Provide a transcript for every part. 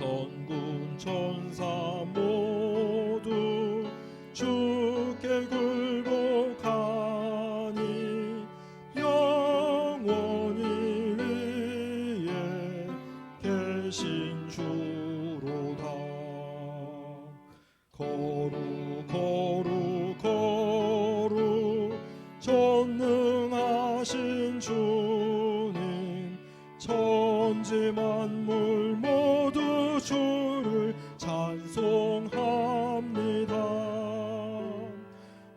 천군 천사 모두 주께 굴복하니 영원히 위에 계신 주로다. 거룩 거룩 거룩 전능하신 주님, 천지 만물 모두 주를 찬송합니다.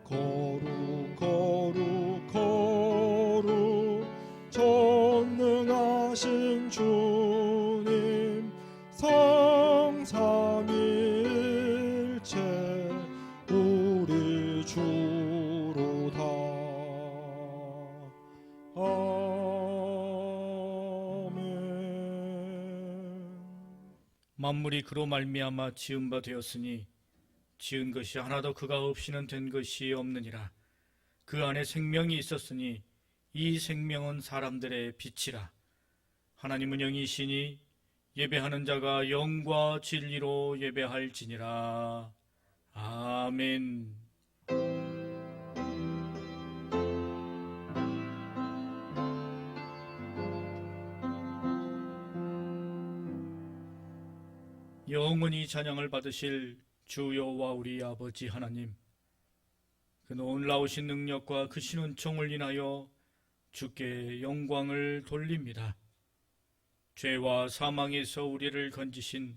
거룩 거룩 거룩 전능하신 주님, 성삼위일체 우리 주로다. 만물이 그로 말미암아 지은 바 되었으니 지은 것이 하나도 그가 없이는 된 것이 없느니라. 그 안에 생명이 있었으니 이 생명은 사람들의 빛이라. 하나님은 영이시니 예배하는 자가 영과 진리로 예배할지니라. 아멘. 영원히 찬양을 받으실 주 여호와 우리 아버지 하나님, 그 놀라우신 능력과 크신 은총을 인하여 주께 영광을 돌립니다. 죄와 사망에서 우리를 건지신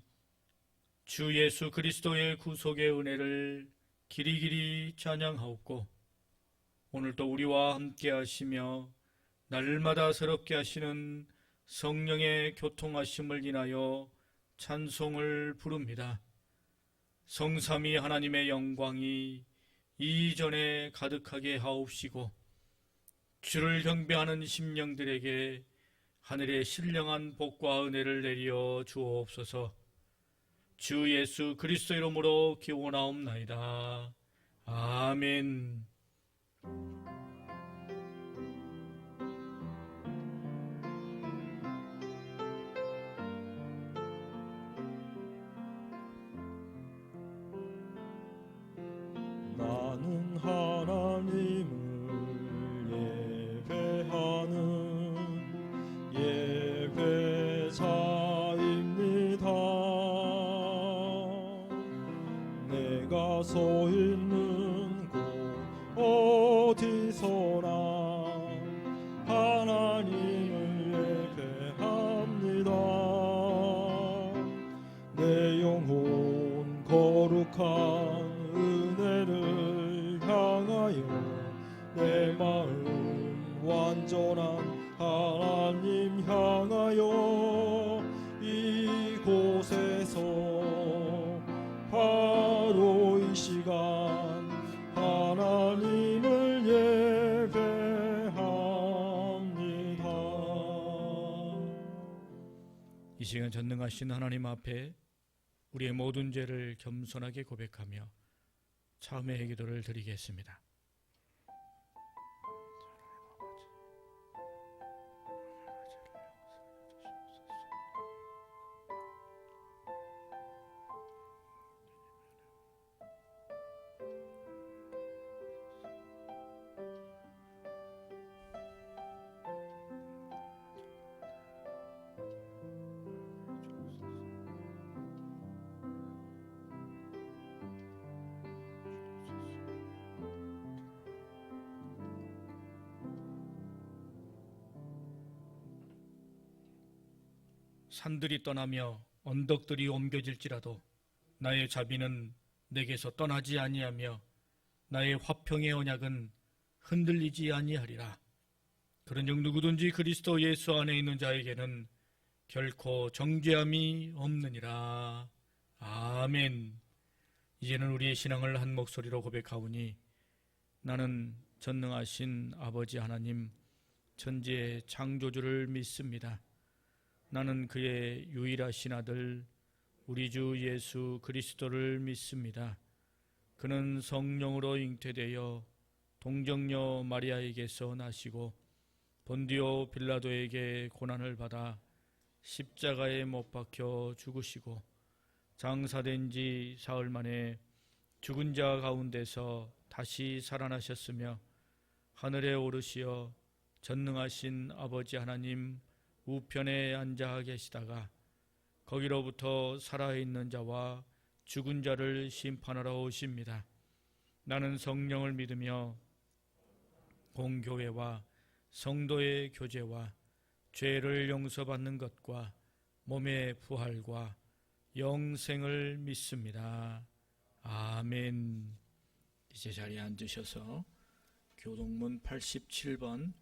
주 예수 그리스도의 구속의 은혜를 길이길이 찬양하옵고, 오늘도 우리와 함께 하시며 날마다 새롭게 하시는 성령의 교통하심을 인하여 찬송을 부릅니다. 성삼위 하나님의 영광이 이전에 가득하게 하옵시고, 주를 경배하는 심령들에게 하늘의 신령한 복과 은혜를 내려 주옵소서. 주 예수 그리스도 이름으로 기원하옵나이다. 아멘. 나는 하나님을 예배하는 예배자입니다. 내가 서 있는 곳 어디서나 하나님을 예배합니다. 내 영혼 거룩한 은혜를 향하여, 내 마음 완전한 하나님 향하여, 이곳에서 바로 이 시간 하나님을 예배합니다. 이 시간 전능하신 하나님 앞에 우리의 모든 죄를 겸손하게 고백하며 참회의 기도를 드리겠습니다. 산들이 떠나며 언덕들이 옮겨질지라도 나의 자비는 내게서 떠나지 아니하며 나의 화평의 언약은 흔들리지 아니하리라. 그런즉 누구든지 그리스도 예수 안에 있는 자에게는 결코 정죄함이 없느니라. 아멘. 이제는 우리의 신앙을 한 목소리로 고백하오니, 나는 전능하신 아버지 하나님, 천지의 창조주를 믿습니다. 나는 그의 유일하신 아들 우리 주 예수 그리스도를 믿습니다. 그는 성령으로 잉태되어 동정녀 마리아에게서 나시고 본디오 빌라도에게 고난을 받아 십자가에 못 박혀 죽으시고 장사된 지 사흘 만에 죽은 자 가운데서 다시 살아나셨으며 하늘에 오르시어 전능하신 아버지 하나님 우편에 앉아 계시다가 거기로부터 살아있는 자와 죽은 자를 심판하러 오십니다. 나는 성령을 믿으며 공교회와 성도의 교제와 죄를 용서받는 것과 몸의 부활과 영생을 믿습니다. 아멘. 이제 자리에 앉으셔서 교동문 87번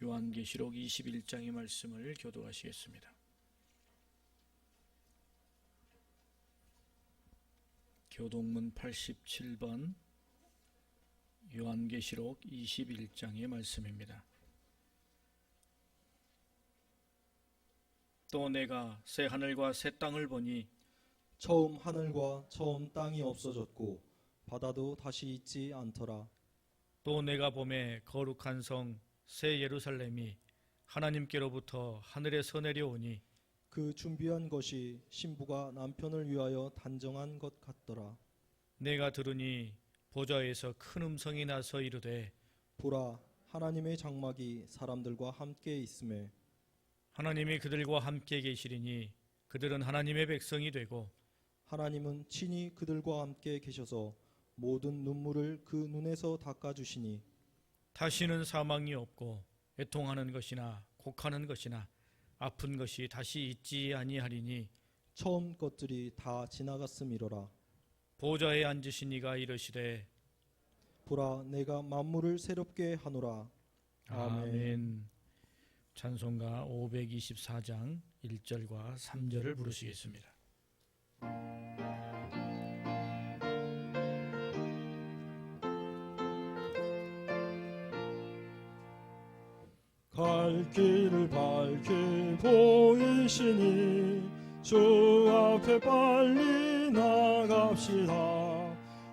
요한계시록 21장의 말씀을 교독하시겠습니다. 교동문 87번 요한계시록 21장의 말씀입니다. 또 내가 새 하늘과 새 땅을 보니 처음 하늘과 처음 땅이 없어졌고 바다도 다시 있지 않더라. 또 내가 보매 거룩한 성 새 예루살렘이 하나님께로부터 하늘에서 내려오니 그 준비한 것이 신부가 남편을 위하여 단정한 것 같더라. 내가 들으니 보좌에서 큰 음성이 나서 이르되 보라, 하나님의 장막이 사람들과 함께 있음에 하나님이 그들과 함께 계시리니 그들은 하나님의 백성이 되고 하나님은 친히 그들과 함께 계셔서 모든 눈물을 그 눈에서 닦아주시니 다시는 사망이 없고 애통하는 것이나 곡하는 것이나 아픈 것이 다시 있지 아니하리니 처음 것들이 다 지나갔음이로라. 보좌에 앉으신 이가 이르시되 보라, 내가 만물을 새롭게 하노라. 아멘. 찬송가 524장 1절과 3절을 부르시겠습니다. 갈 길을 밝히 보이시니 주 앞에 빨리 나갑시다.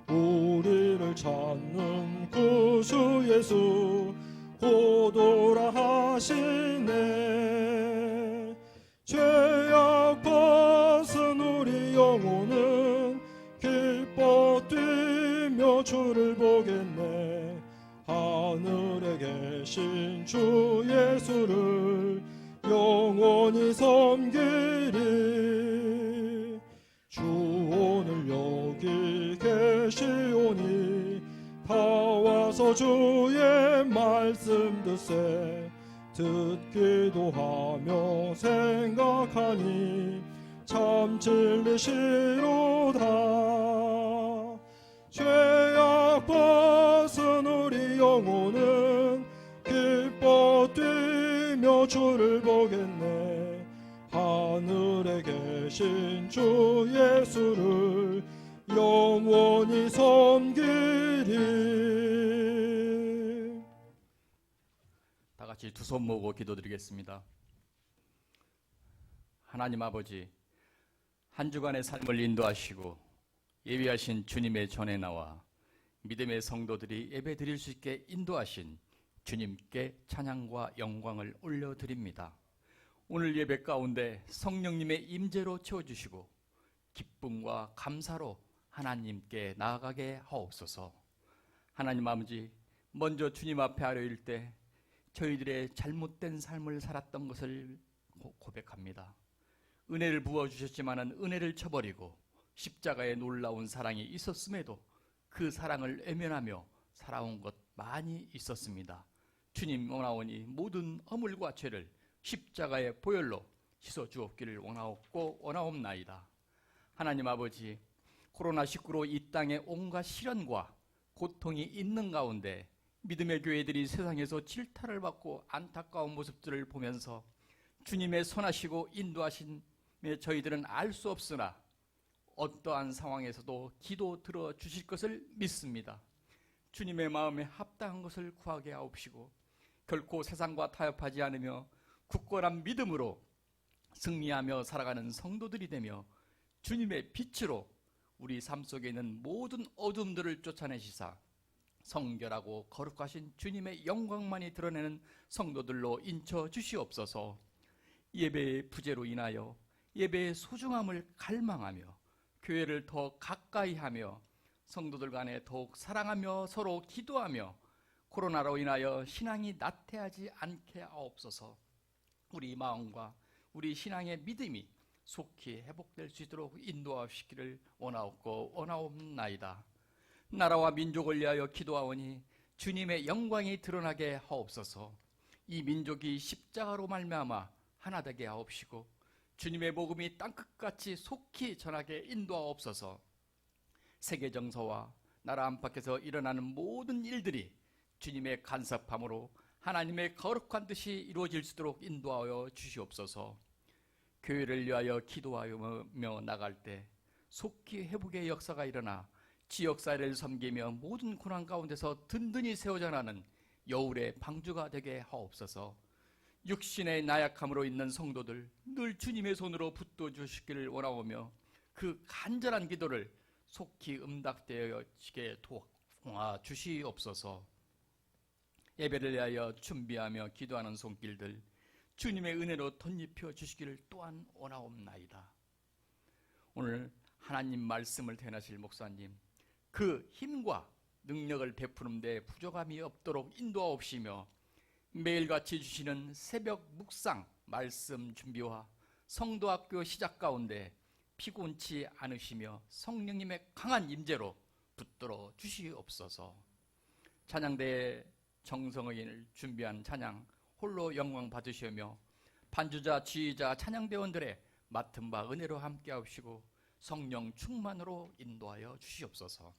우리를 찾는 구주 예수 곧 오라 하시네. 죄악 벗은 우리 영혼은 기뻐 뛰며 주를 보겠네. 하늘에 계신 주 예수를 영원히 섬기리. 주 오늘 여기 계시오니 다 와서 주의 말씀 듣세. 듣기도 하며 생각하니 참 진리시로다. 죄악 벗은 우리 영혼은 기뻐 뛰며 주를 보겠네. 하늘에 계신 주 예수를 영원히 섬기리. 다 같이 두 손 모으고 기도드리겠습니다. 하나님 아버지, 한 주간의 삶을 인도하시고 예비하신 주님의 전에 나와 믿음의 성도들이 예배 드릴 수 있게 인도하신 주님께 찬양과 영광을 올려드립니다. 오늘 예배 가운데 성령님의 임재로 채워주시고 기쁨과 감사로 하나님께 나아가게 하옵소서. 하나님 아버지, 먼저 주님 앞에 아뢰일 때 저희들의 잘못된 삶을 살았던 것을 고백합니다. 은혜를 부어주셨지만 은혜를 쳐버리고 십자가의 놀라운 사랑이 있었음에도 그 사랑을 외면하며 살아온 것 많이 있었습니다. 주님 원하오니 모든 허물과 죄를 십자가의 보혈로 씻어주옵기를 원하옵나이다. 하나님 아버지, 코로나19로 이 땅에 온갖 시련과 고통이 있는 가운데 믿음의 교회들이 세상에서 질타를 받고 안타까운 모습들을 보면서 주님의 선하시고 인도하심에 저희들은 알 수 없으나 어떠한 상황에서도 기도 들어주실 것을 믿습니다. 주님의 마음에 합당한 것을 구하게 하옵시고 결코 세상과 타협하지 않으며 굳건한 믿음으로 승리하며 살아가는 성도들이 되며 주님의 빛으로 우리 삶 속에 있는 모든 어둠들을 쫓아내시사 성결하고 거룩하신 주님의 영광만이 드러내는 성도들로 인쳐 주시옵소서. 예배의 부재로 인하여 예배의 소중함을 갈망하며 교회를 더 가까이 하며 성도들 간에 더욱 사랑하며 서로 기도하며 코로나로 인하여 신앙이 나태하지 않게 하옵소서. 우리 마음과 우리 신앙의 믿음이 속히 회복될 수 있도록 인도하시기를 원하옵나이다. 나라와 민족을 위하여 기도하오니 주님의 영광이 드러나게 하옵소서. 이 민족이 십자가로 말미암아 하나 되게 하옵시고 주님의 복음이 땅끝같이 속히 전하게 인도하옵소서. 세계 정서와 나라 안팎에서 일어나는 모든 일들이 주님의 간섭함으로 하나님의 거룩한 뜻이 이루어질 수 있도록 인도하여 주시옵소서. 교회를 위하여 기도하며 나갈 때 속히 회복의 역사가 일어나 지역사회를 섬기며 모든 고난 가운데서 든든히 세워져 나는 여울의 방주가 되게 하옵소서. 육신의 나약함으로 있는 성도들 늘 주님의 손으로 붙들어 주시기를 원하오며 그 간절한 기도를 속히 응답되어지게 도와주시옵소서. 예배를 위하여 준비하며 기도하는 손길들 주님의 은혜로 덧입혀 주시기를 또한 원하옵나이다. 오늘 하나님 말씀을 대하실 목사님 그 힘과 능력을 베푸는 데 부족함이 없도록 인도하옵시며 매일같이 주시는 새벽 묵상 말씀 준비와 성도학교 시작 가운데 피곤치 않으시며 성령님의 강한 임재로 붙들어 주시옵소서. 찬양대의 정성을 준비한 찬양 홀로 영광 받으시며 반주자, 지휘자, 찬양대원들의 맡은 바 은혜로 함께 하시고 성령 충만으로 인도하여 주시옵소서.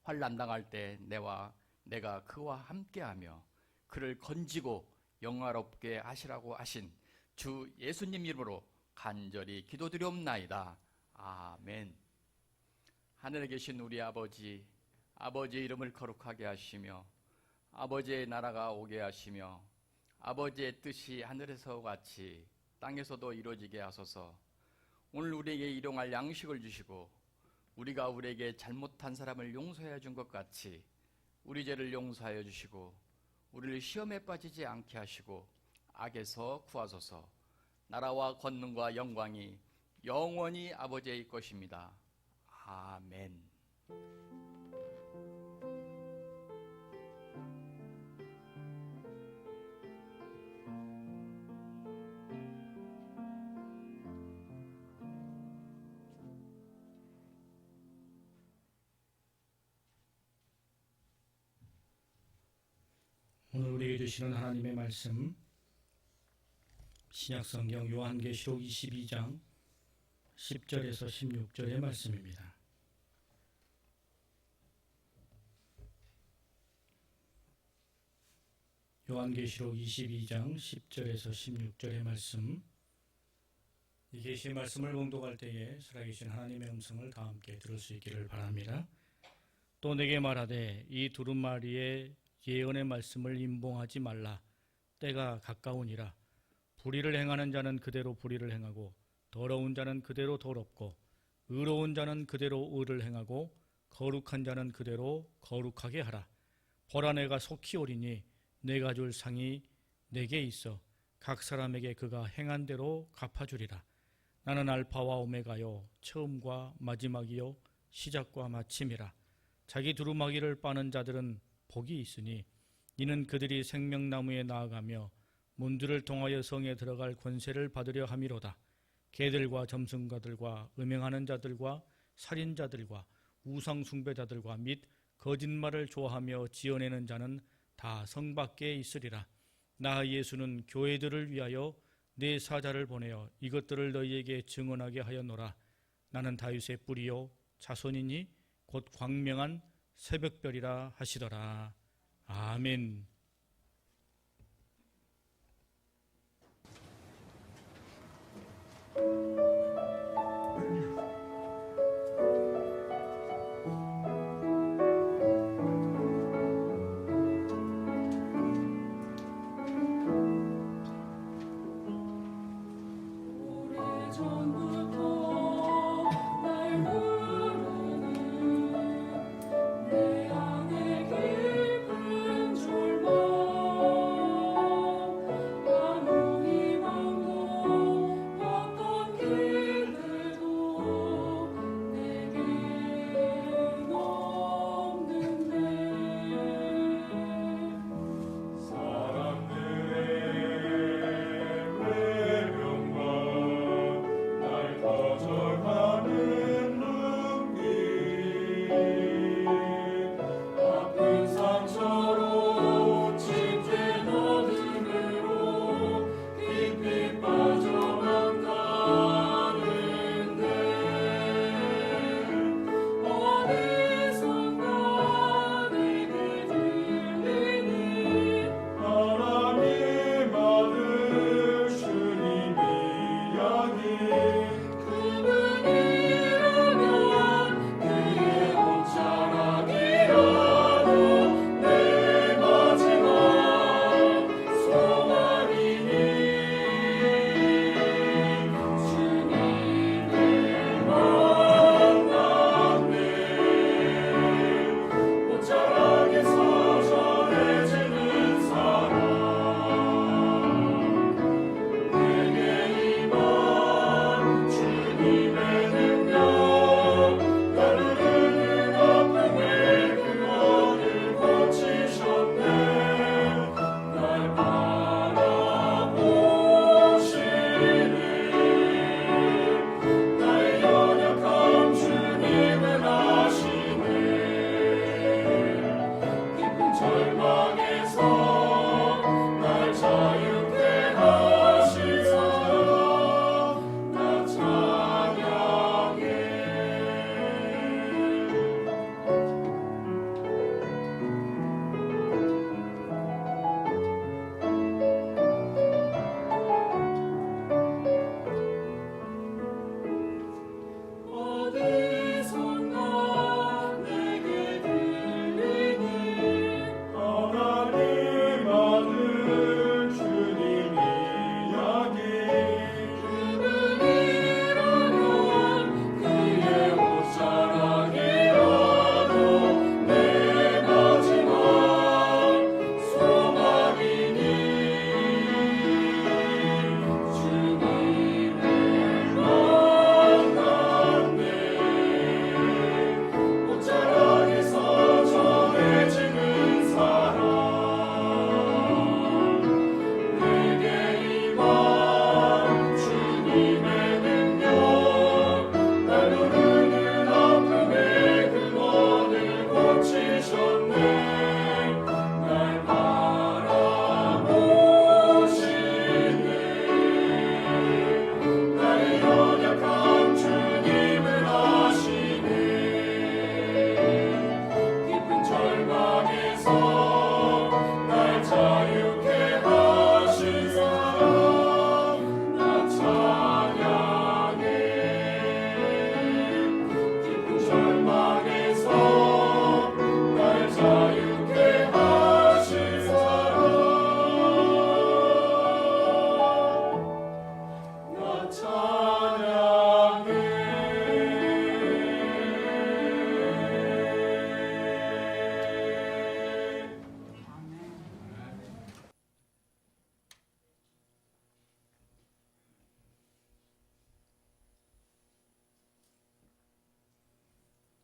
환난 당할 때 내가 그와 함께하며 그를 건지고 영화롭게 하시라고 하신 주 예수님 이름으로 간절히 기도드리옵나이다. 아멘. 하늘에 계신 우리 아버지, 아버지의 이름을 거룩하게 하시며 아버지의 나라가 오게 하시며 아버지의 뜻이 하늘에서 같이 땅에서도 이루어지게 하소서. 오늘 우리에게 일용할 양식을 주시고 우리가 우리에게 잘못한 사람을 용서해 준 것 같이 우리 죄를 용서하여 주시고 우리를 시험에 빠지지 않게 하시고 악에서 구하소서. 나라와 권능과 영광이 영원히 아버지의 것입니다. 아멘. 오늘 우리에게 주시는 하나님의 말씀 신약성경 요한계시록 22장 10절에서 16절의 말씀입니다. 요한계시록 22장 10절에서 16절의 말씀, 이 계시의 말씀을 봉독할 때에 살아계신 하나님의 음성을 다 함께 들을 수 있기를 바랍니다. 또 내게 말하되 이 두루마리의 예언의 말씀을 임봉하지 말라. 때가 가까우니라. 불의를 행하는 자는 그대로 불의를 행하고 더러운 자는 그대로 더럽고 의로운 자는 그대로 의를 행하고 거룩한 자는 그대로 거룩하게 하라. 보라, 내가 속히 오리니 내가 줄 상이 내게 있어 각 사람에게 그가 행한 대로 갚아주리라. 나는 알파와 오메가요 처음과 마지막이요 시작과 마침이라. 자기 두루마기를 빠는 자들은 복이 있으니 이는 그들이 생명나무에 나아가며 문들을 통하여 성에 들어갈 권세를 받으려 함이로다. 개들과 점승가들과 음행하는 자들과 살인자들과 우상 숭배자들과 및 거짓말을 좋아하며 지어내는 자는 다 성 밖에 있으리라. 나 예수는 교회들을 위하여 내 사자를 보내어 이것들을 너희에게 증언하게 하였노라. 나는 다윗의 뿌리요 자손이니 곧 광명한 새벽별이라 하시더라. 아멘. 내 안에 깊은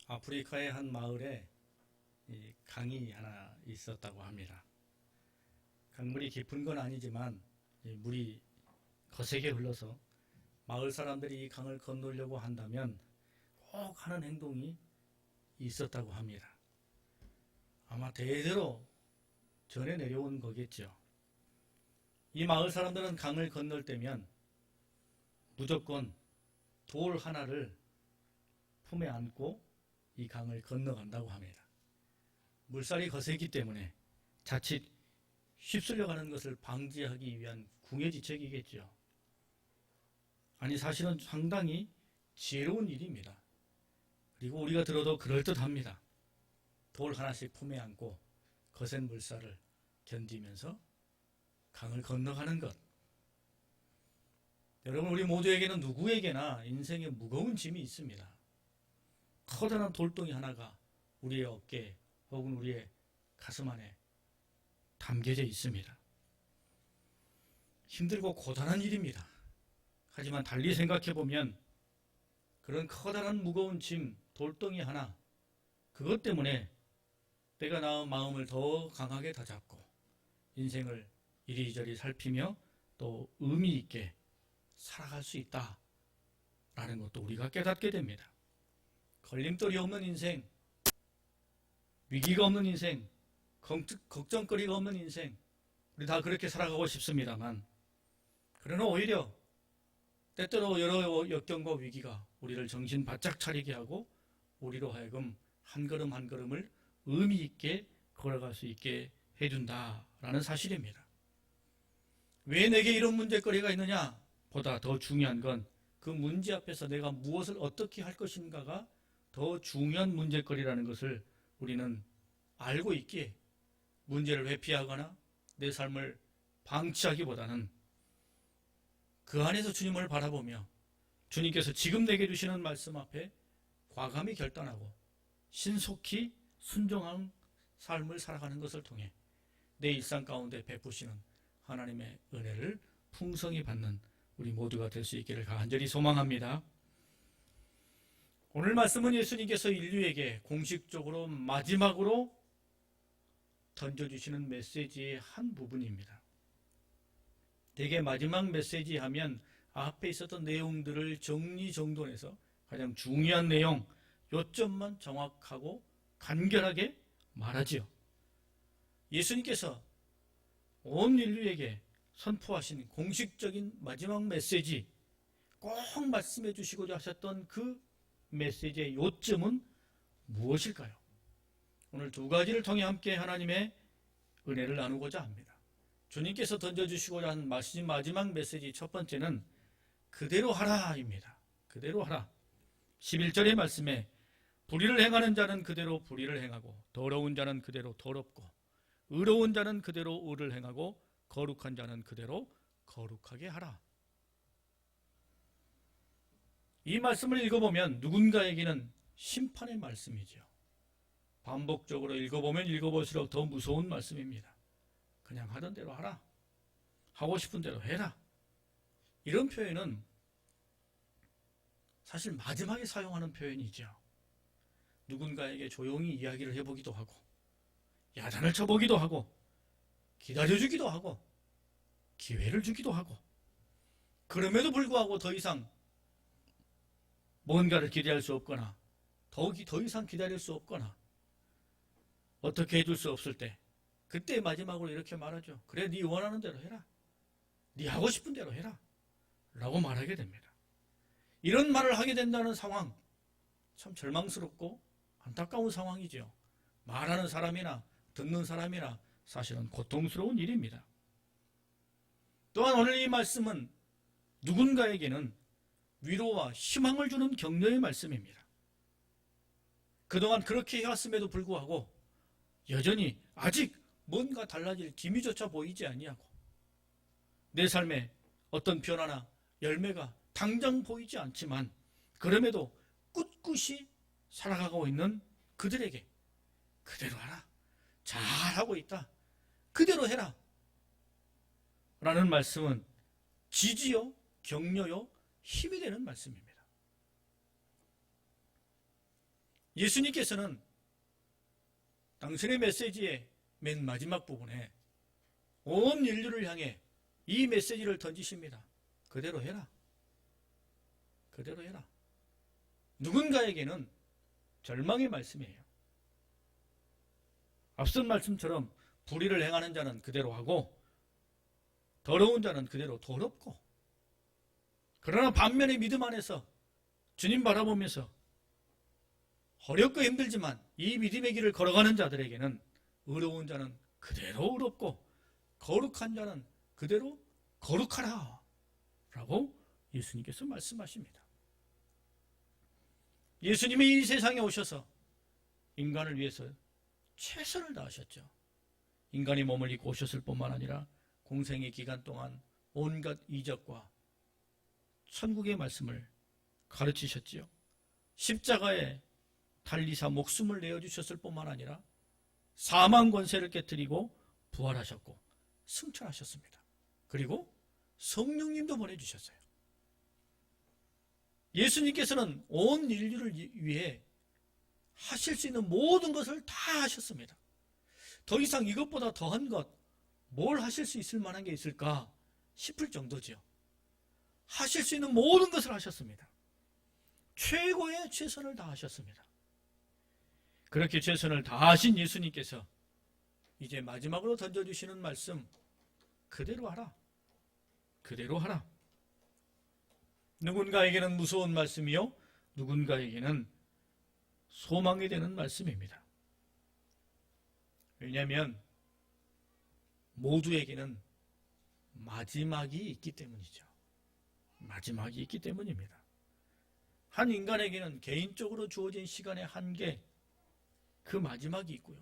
아프리카의 한 마을에 이 강이 하나 있었다고 합니다. 강물이 깊은 건 아니지만 이 물이 거세게 흘러서 마을 사람들이 이 강을 건너려고 한다면 꼭 하는 행동이 있었다고 합니다. 아마 대대로 전해 내려온 거겠죠. 이 마을 사람들은 강을 건널 때면 무조건 돌 하나를 품에 안고 이 강을 건너간다고 합니다. 물살이 거세기 때문에 자칫 휩쓸려 가는 것을 방지하기 위한 궁예지책이겠죠. 아니, 사실은 상당히 지혜로운 일입니다. 그리고 우리가 들어도 그럴듯합니다. 돌 하나씩 품에 안고 거센 물살을 견디면서 강을 건너가는 것. 여러분, 우리 모두에게는 누구에게나 인생에 무거운 짐이 있습니다. 커다란 돌덩이 하나가 우리의 어깨 혹은 우리의 가슴 안에 담겨져 있습니다. 힘들고 고단한 일입니다. 하지만 달리 생각해 보면 그런 커다란 무거운 짐, 돌덩이 하나, 그것 때문에 때가 나은 마음을 더 강하게 다잡고 인생을 이리저리 살피며 또 의미 있게 살아갈 수 있다라는 것도 우리가 깨닫게 됩니다. 걸림돌이 없는 인생, 위기가 없는 인생, 걱정거리가 없는 인생, 우리 다 그렇게 살아가고 싶습니다만, 그러나 오히려 때때로 여러 역경과 위기가 우리를 정신 바짝 차리게 하고 우리로 하여금 한 걸음 한 걸음을 의미 있게 걸어갈 수 있게 해준다라는 사실입니다. 왜 내게 이런 문제거리가 있느냐 보다 더 중요한 건 그 문제 앞에서 내가 무엇을 어떻게 할 것인가가 더 중요한 문제거리라는 것을 우리는 알고 있기에 문제를 회피하거나 내 삶을 방치하기보다는 그 안에서 주님을 바라보며 주님께서 지금 내게 주시는 말씀 앞에 과감히 결단하고 신속히 순종한 삶을 살아가는 것을 통해 내 일상 가운데 베푸시는 하나님의 은혜를 풍성히 받는 우리 모두가 될 수 있기를 간절히 소망합니다. 오늘 말씀은 예수님께서 인류에게 공식적으로 마지막으로 던져주시는 메시지의 한 부분입니다. 대개 마지막 메시지 하면 앞에 있었던 내용들을 정리정돈해서 가장 중요한 내용, 요점만 정확하고 간결하게 말하지요. 예수님께서 온 인류에게 선포하신 공식적인 마지막 메시지, 꼭 말씀해 주시고자 하셨던 그 메시지의 요점은 무엇일까요? 오늘 두 가지를 통해 함께 하나님의 은혜를 나누고자 합니다. 주님께서 던져주시고자 하는 마지막 메시지 첫 번째는 그대로 하라입니다. 그대로 하라. 11절의 말씀에 불의를 행하는 자는 그대로 불의를 행하고 더러운 자는 그대로 더럽고 의로운 자는 그대로 의를 행하고 거룩한 자는 그대로 거룩하게 하라. 이 말씀을 읽어보면 누군가에게는 심판의 말씀이죠. 반복적으로 읽어보면 읽어볼수록 더 무서운 말씀입니다. 그냥 하던 대로 하라. 하고 싶은 대로 해라. 이런 표현은 사실 마지막에 사용하는 표현이죠. 누군가에게 조용히 이야기를 해보기도 하고 야단을 쳐보기도 하고 기다려주기도 하고 기회를 주기도 하고 그럼에도 불구하고 더 이상 뭔가를 기대할 수 없거나 더 이상 기다릴 수 없거나 어떻게 해줄 수 없을 때 그때 마지막으로 이렇게 말하죠. 그래, 네 원하는 대로 해라. 네 하고 싶은 대로 해라. 라고 말하게 됩니다. 이런 말을 하게 된다는 상황, 참 절망스럽고 안타까운 상황이죠. 말하는 사람이나 듣는 사람이나 사실은 고통스러운 일입니다. 또한 오늘 이 말씀은 누군가에게는 위로와 희망을 주는 격려의 말씀입니다. 그동안 그렇게 해왔음에도 불구하고 여전히 아직 뭔가 달라질 기미조차 보이지 아니하고 내 삶에 어떤 변화나 열매가 당장 보이지 않지만 그럼에도 꿋꿋이 살아가고 있는 그들에게 그대로 하라. 잘하고 있다. 그대로 해라. 라는 말씀은 지지요, 격려요, 힘이 되는 말씀입니다. 예수님께서는 당신의 메시지의 맨 마지막 부분에 온 인류를 향해 이 메시지를 던지십니다. 그대로 해라. 그대로 해라. 누군가에게는 절망의 말씀이에요. 앞선 말씀처럼 불의를 행하는 자는 그대로 하고 더러운 자는 그대로 더럽고, 그러나 반면에 믿음 안에서 주님 바라보면서 어렵고 힘들지만 이 믿음의 길을 걸어가는 자들에게는 의로운 자는 그대로 의롭고 거룩한 자는 그대로 거룩하라 라고 예수님께서 말씀하십니다. 예수님이 이 세상에 오셔서 인간을 위해서 최선을 다하셨죠. 인간이 몸을 입고 오셨을 뿐만 아니라 공생의 기간 동안 온갖 이적과 천국의 말씀을 가르치셨지요. 십자가에 달리사 목숨을 내어주셨을 뿐만 아니라 사망 권세를 깨뜨리고 부활하셨고 승천하셨습니다. 그리고 성령님도 보내주셨어요. 예수님께서는 온 인류를 위해 하실 수 있는 모든 것을 다 하셨습니다. 더 이상 이것보다 더한 것, 뭘 하실 수 있을 만한 게 있을까 싶을 정도지요. 하실 수 있는 모든 것을 하셨습니다. 최고의 최선을 다하셨습니다. 그렇게 최선을 다하신 예수님께서 이제 마지막으로 던져주시는 말씀, 그대로 하라. 그대로 하라. 누군가에게는 무서운 말씀이요, 누군가에게는 소망이 되는 말씀입니다. 왜냐하면 모두에게는 마지막이 있기 때문이죠. 마지막이 있기 때문입니다. 한 인간에게는 개인적으로 주어진 시간의 한계, 그 마지막이 있고요.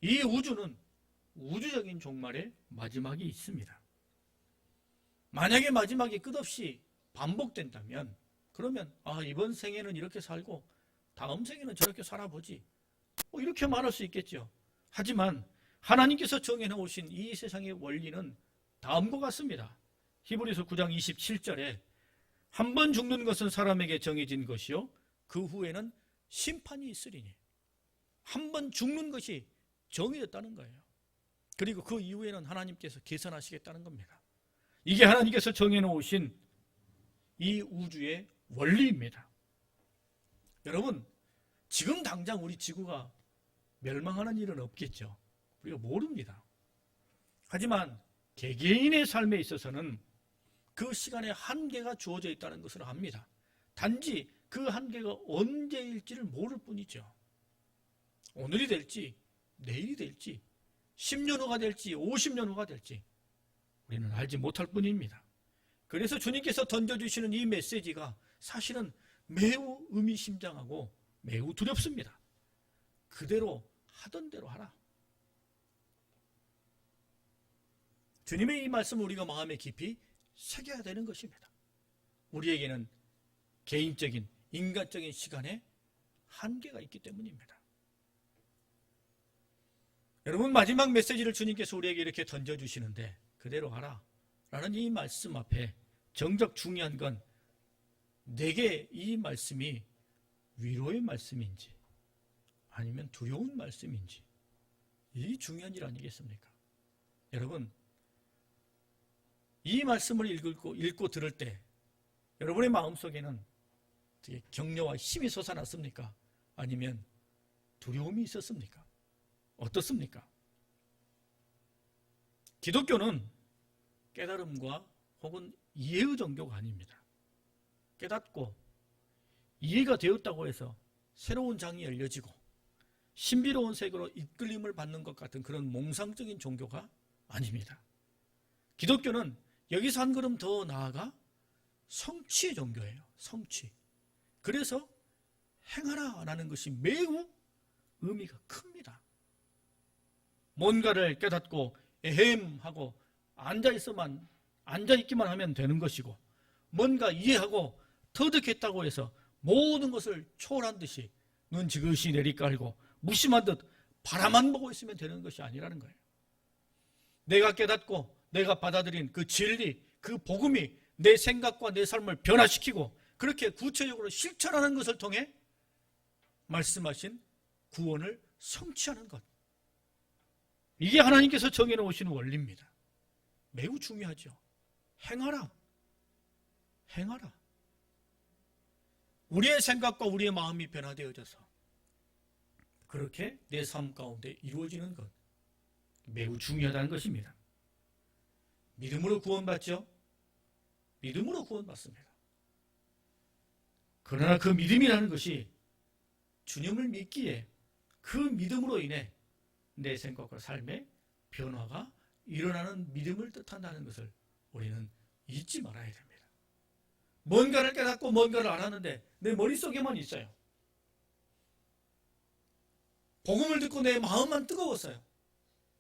이 우주는 우주적인 종말의 마지막이 있습니다. 만약에 마지막이 끝없이 반복된다면, 그러면 이번 생에는 이렇게 살고 다음 생에는 저렇게 살아보지, 이렇게 말할 수 있겠죠. 하지만 하나님께서 정해놓으신 이 세상의 원리는 다음과 같습니다. 히브리서 9장 27절에 한 번 죽는 것은 사람에게 정해진 것이요 그 후에는 심판이 있으리니, 한 번 죽는 것이 정해졌다는 거예요. 그리고 그 이후에는 하나님께서 계산하시겠다는 겁니다. 이게 하나님께서 정해놓으신 이 우주의 원리입니다. 여러분, 지금 당장 우리 지구가 멸망하는 일은 없겠죠. 우리가 모릅니다. 하지만 개개인의 삶에 있어서는 그 시간에 한계가 주어져 있다는 것을 압니다. 단지 그 한계가 언제일지를 모를 뿐이죠. 오늘이 될지 내일이 될지 10년 후가 될지 50년 후가 될지 우리는 알지 못할 뿐입니다. 그래서 주님께서 던져주시는 이 메시지가 사실은 매우 의미심장하고 매우 두렵습니다. 그대로 하던 대로 하라. 주님의 이 말씀을 우리가 마음에 깊이 새겨야 되는 것입니다. 우리에게는 개인적인 인간적인 시간에 한계가 있기 때문입니다. 여러분, 마지막 메시지를 주님께서 우리에게 이렇게 던져주시는데 그대로 하라 라는 이 말씀 앞에 정작 중요한 건 내게 이 말씀이 위로의 말씀인지 아니면 두려운 말씀인지, 이 중요한 일 아니겠습니까? 여러분, 이 말씀을 읽고 들을 때 여러분의 마음속에는 어떻게 격려와 힘이 솟아났습니까? 아니면 두려움이 있었습니까? 어떻습니까? 기독교는 깨달음과 혹은 이해의 종교가 아닙니다. 깨닫고 이해가 되었다고 해서 새로운 장이 열려지고 신비로운 세계로 이끌림을 받는 것 같은 그런 몽상적인 종교가 아닙니다. 기독교는 여기서 한 걸음 더 나아가 성취의 종교예요. 성취. 그래서 행하라라는 것이 매우 의미가 큽니다. 뭔가를 깨닫고 에헴하고 앉아있기만 하면 되는 것이고, 뭔가 이해하고 터득했다고 해서 모든 것을 초월한 듯이 눈 지그시 내리깔고 무심한 듯 바라만 보고 있으면 되는 것이 아니라는 거예요. 내가 깨닫고 내가 받아들인 그 진리, 그 복음이 내 생각과 내 삶을 변화시키고 그렇게 구체적으로 실천하는 것을 통해 말씀하신 구원을 성취하는 것. 이게 하나님께서 정해놓으신 원리입니다. 매우 중요하죠. 행하라. 행하라. 우리의 생각과 우리의 마음이 변화되어져서 그렇게 내 삶 가운데 이루어지는 것. 매우 중요하다는 것입니다. 믿음으로 구원받죠? 믿음으로 구원받습니다. 그러나 그 믿음이라는 것이 주님을 믿기에 그 믿음으로 인해 내 생각과 삶의 변화가 일어나는 믿음을 뜻한다는 것을 우리는 잊지 말아야 됩니다. 뭔가를 깨닫고 뭔가를 알았는데 내 머릿속에만 있어요. 복음을 듣고 내 마음만 뜨거웠어요.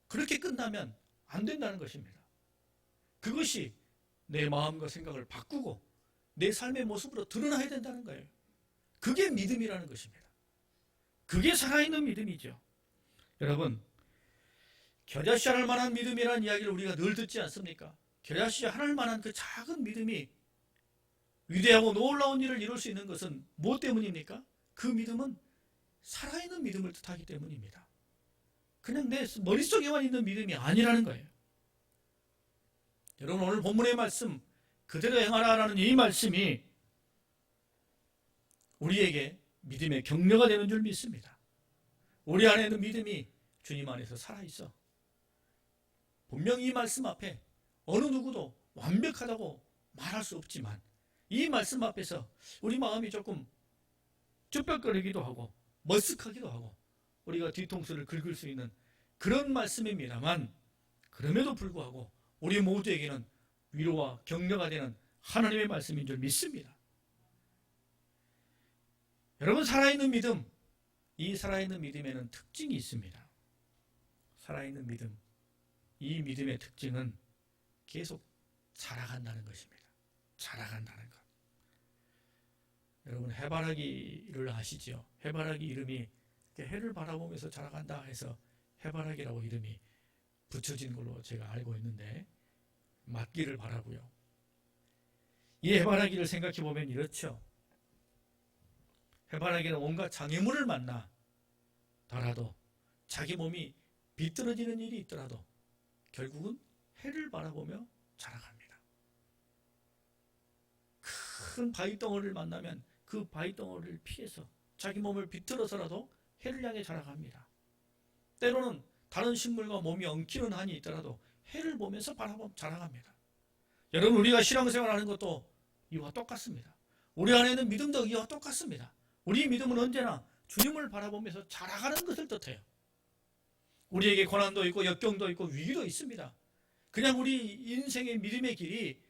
그렇게 끝나면 안 된다는 것입니다. 그것이 내 마음과 생각을 바꾸고 내 삶의 모습으로 드러나야 된다는 거예요. 그게 믿음이라는 것입니다. 그게 살아있는 믿음이죠. 여러분, 겨자씨 하늘 만한 믿음이라는 이야기를 우리가 늘 듣지 않습니까? 겨자씨 하늘 만한 그 작은 믿음이 위대하고 놀라운 일을 이룰 수 있는 것은 무엇 때문입니까? 그 믿음은 살아있는 믿음을 뜻하기 때문입니다. 그냥 내 머릿속에만 있는 믿음이 아니라는 거예요. 여러분, 오늘 본문의 말씀 그대로 행하라라는 이 말씀이 우리에게 믿음의 격려가 되는 줄 믿습니다. 우리 안에 있는 믿음이 주님 안에서 살아있어. 분명히 이 말씀 앞에 어느 누구도 완벽하다고 말할 수 없지만 이 말씀 앞에서 우리 마음이 조금 쭈뼛거리기도 하고 머쓱하기도 하고 우리가 뒤통수를 긁을 수 있는 그런 말씀입니다만, 그럼에도 불구하고 우리 모두에게는 위로와 격려가 되는 하나님의 말씀인 줄 믿습니다. 여러분, 살아있는 믿음, 이 살아있는 믿음에는 특징이 있습니다. 살아있는 믿음, 이 믿음의 특징은 계속 자라간다는 것입니다. 자라간다는 것. 여러분, 해바라기를 아시죠? 해바라기 이름이 해를 바라보면서 자라간다 해서 해바라기라고 이름이 붙여진 걸로 제가 알고 있는데, 맞기를 바라고요. 이 해바라기를 생각해 보면 이렇죠. 해바라기는 온갖 장애물을 만나더라도 자기 몸이 비뚤어지는 일이 있더라도 결국은 해를 바라보며 자라갑니다. 큰 바위덩어리를 만나면 그 바위덩어리를 피해서 자기 몸을 비틀어서라도 해를 향해 자라갑니다. 때로는 다른 식물과 몸이 엉키는 한이 있더라도 해를 보면서 바라보며 자라갑니다. 여러분, 우리가 신앙생활하는 것도 이와 똑같습니다. 우리 안에 있는 믿음도 이와 똑같습니다. 우리 믿음은 언제나 주님을 바라보면서 자라가는 것을 뜻해요. 우리에게 고난도 있고 역경도 있고 위기도 있습니다. 그냥 우리 인생의 믿음의 길이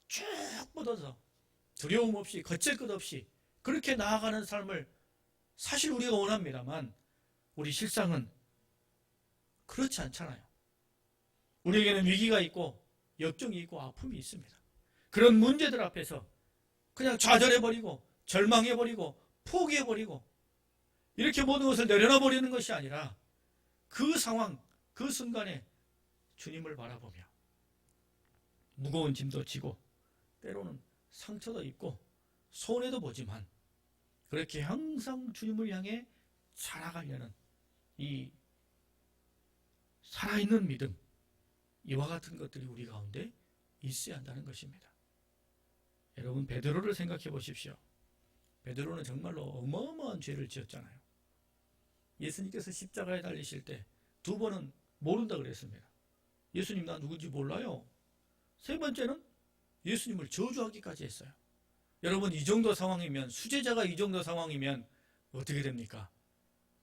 쭉 뻗어서 두려움 없이 거칠 것 없이 그렇게 나아가는 삶을 사실 우리가 원합니다만 우리 실상은 그렇지 않잖아요. 우리에게는 위기가 있고 역경이 있고 아픔이 있습니다. 그런 문제들 앞에서 그냥 좌절해버리고 절망해버리고 포기해버리고 이렇게 모든 것을 내려놔버리는 것이 아니라 그 상황, 그 순간에 주님을 바라보며 무거운 짐도 지고 때로는 상처도 입고 손해도 보지만 그렇게 항상 주님을 향해 살아가려는 이 살아있는 믿음, 이와 같은 것들이 우리 가운데 있어야 한다는 것입니다. 여러분, 베드로를 생각해 보십시오. 베드로는 정말로 어마어마한 죄를 지었잖아요. 예수님께서 십자가에 달리실 때 두 번은 모른다 그랬습니다. 예수님 나 누군지 몰라요. 세 번째는 예수님을 저주하기까지 했어요. 여러분, 이 정도 상황이면, 수제자가 이 정도 상황이면 어떻게 됩니까?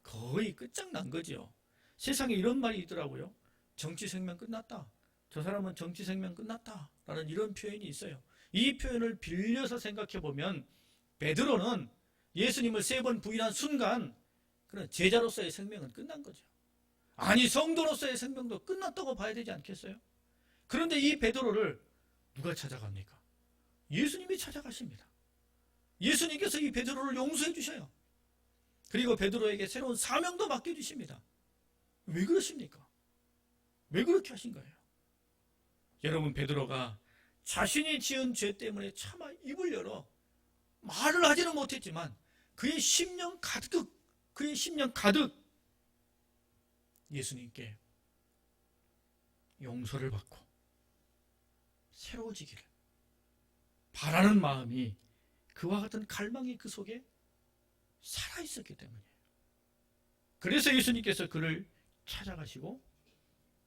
거의 끝장난 거죠. 세상에 이런 말이 있더라고요. 정치 생명 끝났다. 저 사람은 정치 생명 끝났다. 라는 이런 표현이 있어요. 이 표현을 빌려서 생각해 보면 베드로는 예수님을 3번 부인한 순간 그런 제자로서의 생명은 끝난 거죠. 아니, 성도로서의 생명도 끝났다고 봐야 되지 않겠어요? 그런데 이 베드로를 누가 찾아갑니까? 예수님이 찾아가십니다. 예수님께서 이 베드로를 용서해 주셔요. 그리고 베드로에게 새로운 사명도 맡겨주십니다. 왜 그러십니까? 왜 그렇게 하신 거예요? 여러분, 베드로가 자신이 지은 죄 때문에 차마 입을 열어 말을 하지는 못했지만 그의 심령 가득 그의 심령 가득 예수님께 용서를 받고 새로워지기를 바라는 마음이, 그와 같은 갈망이 그 속에 살아있었기 때문이에요. 그래서 예수님께서 그를 찾아가시고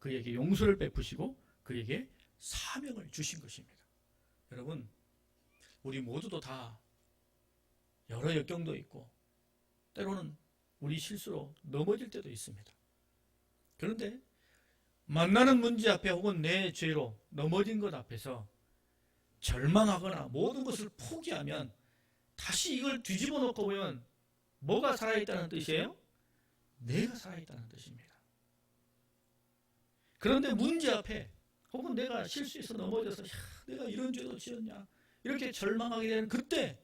그에게 용서를 베푸시고 그에게 사명을 주신 것입니다. 여러분, 우리 모두도 다 여러 역경도 있고 때로는 우리 실수로 넘어질 때도 있습니다. 그런데 만나는 문제 앞에 혹은 내 죄로 넘어진 것 앞에서 절망하거나 모든 것을 포기하면 다시 이걸 뒤집어 놓고 보면 뭐가 살아있다는 뜻이에요? 내가 살아있다는 뜻입니다. 그런데 문제 앞에 혹은 내가 실수해서 넘어져서 내가 이런 죄도 지었냐 이렇게 절망하게 되는 그때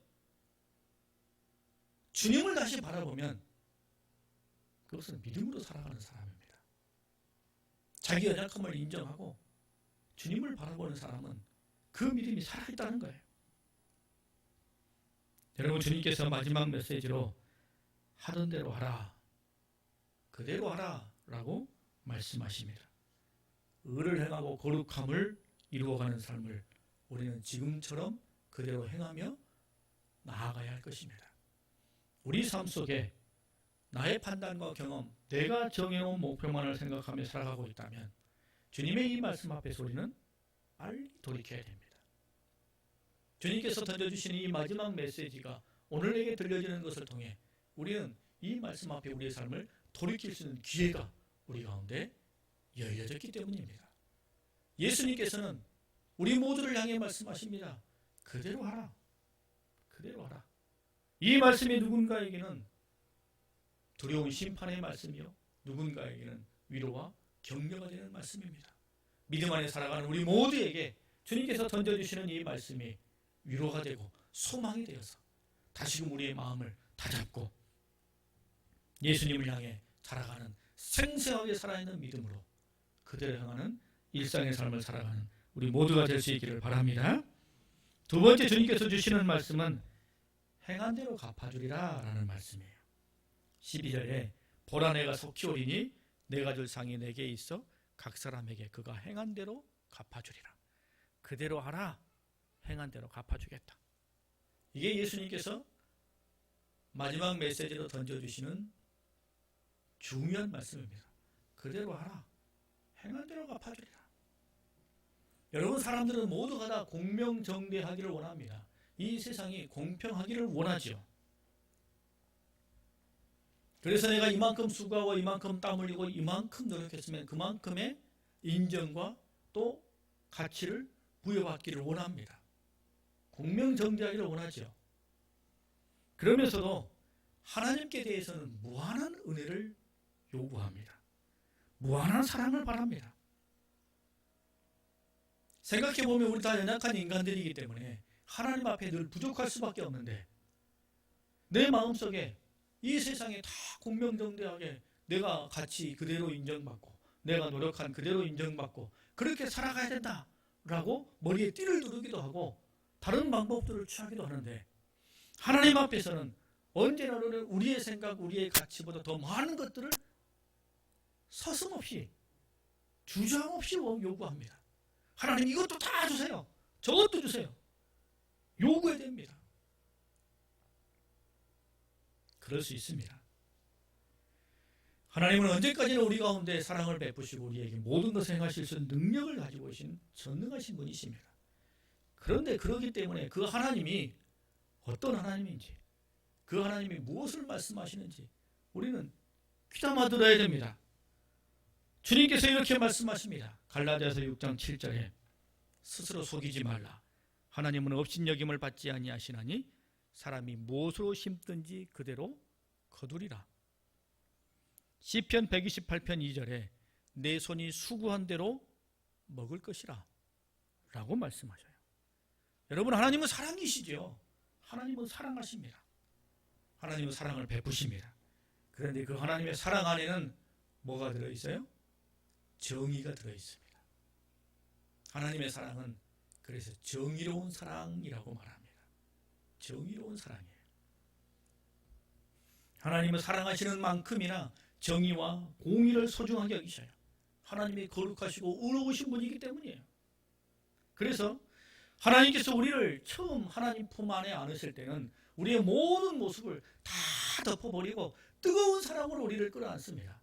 주님을 다시 바라보면 그것은 믿음으로 살아가는 사람입니다. 자기 연약함을 인정하고 주님을 바라보는 사람은 그 믿음이 살아있다는 거예요. 여러분, 주님께서 마지막 메시지로 하던 대로 하라, 그대로 하라 라고 말씀하십니다. 의를 행하고 거룩함을 이루어가는 삶을 우리는 지금처럼 그대로 행하며 나아가야 할 것입니다. 우리 삶 속에 나의 판단과 경험, 내가 정해놓은 목표만을 생각하며 살아가고 있다면 주님의 이 말씀 앞에서 우리는 빨리 돌이켜야 됩니다. 주님께서 던져주시는 이 마지막 메시지가 오늘 내게 들려지는 것을 통해 우리는 이 말씀 앞에 우리의 삶을 돌이킬 수 있는 기회가 우리 가운데 열려졌기 때문입니다. 예수님께서는 우리 모두를 향해 말씀하십니다. 그대로 하라. 그대로 하라. 이 말씀이 누군가에게는 두려운 심판의 말씀이요, 누군가에게는 위로와 격려가 되는 말씀입니다. 믿음 안에 살아가는 우리 모두에게 주님께서 던져주시는 이 말씀이 위로가 되고 소망이 되어서 다시금 우리의 마음을 다잡고 예수님을 향해 살아가는, 생생하게 살아있는 믿음으로 그대로 향하는 일상의 삶을 살아가는 우리 모두가 될 수 있기를 바랍니다. 두 번째, 주님께서 주시는 말씀은 행한 대로 갚아주리라 라는 말씀이에요. 12절에 보라, 내가 속히 오리니 내가 줄 상이 내게 있어 각 사람에게 그가 행한 대로 갚아주리라. 그대로 하라, 행한 대로 갚아주겠다. 이게 예수님께서 마지막 메시지로 던져주시는 중요한 말씀입니다. 그대로 하라, 행한 대로 갚아주리라. 여러분, 사람들은 모두가 다 공명정대하기를 원합니다. 이 세상이 공평하기를 원하죠. 그래서 내가 이만큼 수고하고 이만큼 땀 흘리고 이만큼 노력했으면 그만큼의 인정과 또 가치를 부여받기를 원합니다. 공명정대하기를 원하죠. 그러면서도 하나님께 대해서는 무한한 은혜를 요구합니다. 무한한 사랑을 바랍니다. 생각해보면 우리 다 연약한 인간들이기 때문에 하나님 앞에 늘 부족할 수밖에 없는데, 내 마음속에 이 세상에 다 공명정대하게 내가 가치 그대로 인정받고 내가 노력한 그대로 인정받고 그렇게 살아가야 된다라고 머리에 띠를 두르기도 하고 다른 방법들을 취하기도 하는데, 하나님 앞에서는 언제나 우리의 생각, 우리의 가치보다 더 많은 것들을 서슴없이, 주저함 없이 요구합니다. 하나님, 이것도 다 주세요. 저것도 주세요. 요구해야 됩니다. 그럴 수 있습니다. 하나님은 언제까지나 우리 가운데 사랑을 베푸시고 우리에게 모든 것을 행하실 수 있는 능력을 가지고 계신 전능하신 분이십니다. 그런데 그렇기 때문에 그 하나님이 어떤 하나님인지, 그 하나님이 무엇을 말씀하시는지 우리는 귀담아 들어야 됩니다. 주님께서 이렇게 말씀하십니다. 갈라디아서 6장 7절에 스스로 속이지 말라. 하나님은 업신여김을 받지 아니하시나니 사람이 무엇으로 심든지 그대로 거두리라. 시편 128편 2절에 내 손이 수고한 대로 먹을 것이라 라고 말씀하셔요. 여러분, 하나님은 사랑이시죠. 하나님은 사랑하십니다. 하나님은 사랑을 베푸십니다. 그런데 그 하나님의 사랑 안에는 뭐가 들어있어요? 정의가 들어있습니다. 하나님의 사랑은 그래서 정의로운 사랑이라고 말합니다. 정의로운 사랑이에요. 하나님은 사랑하시는 만큼이나 정의와 공의를 소중하게 여기셔요. 하나님이 거룩하시고 의로우신 분이기 때문이에요. 그래서 하나님께서 우리를 처음 하나님 품 안에 안으실 때는 우리의 모든 모습을 다 덮어버리고 뜨거운 사랑으로 우리를 끌어안습니다.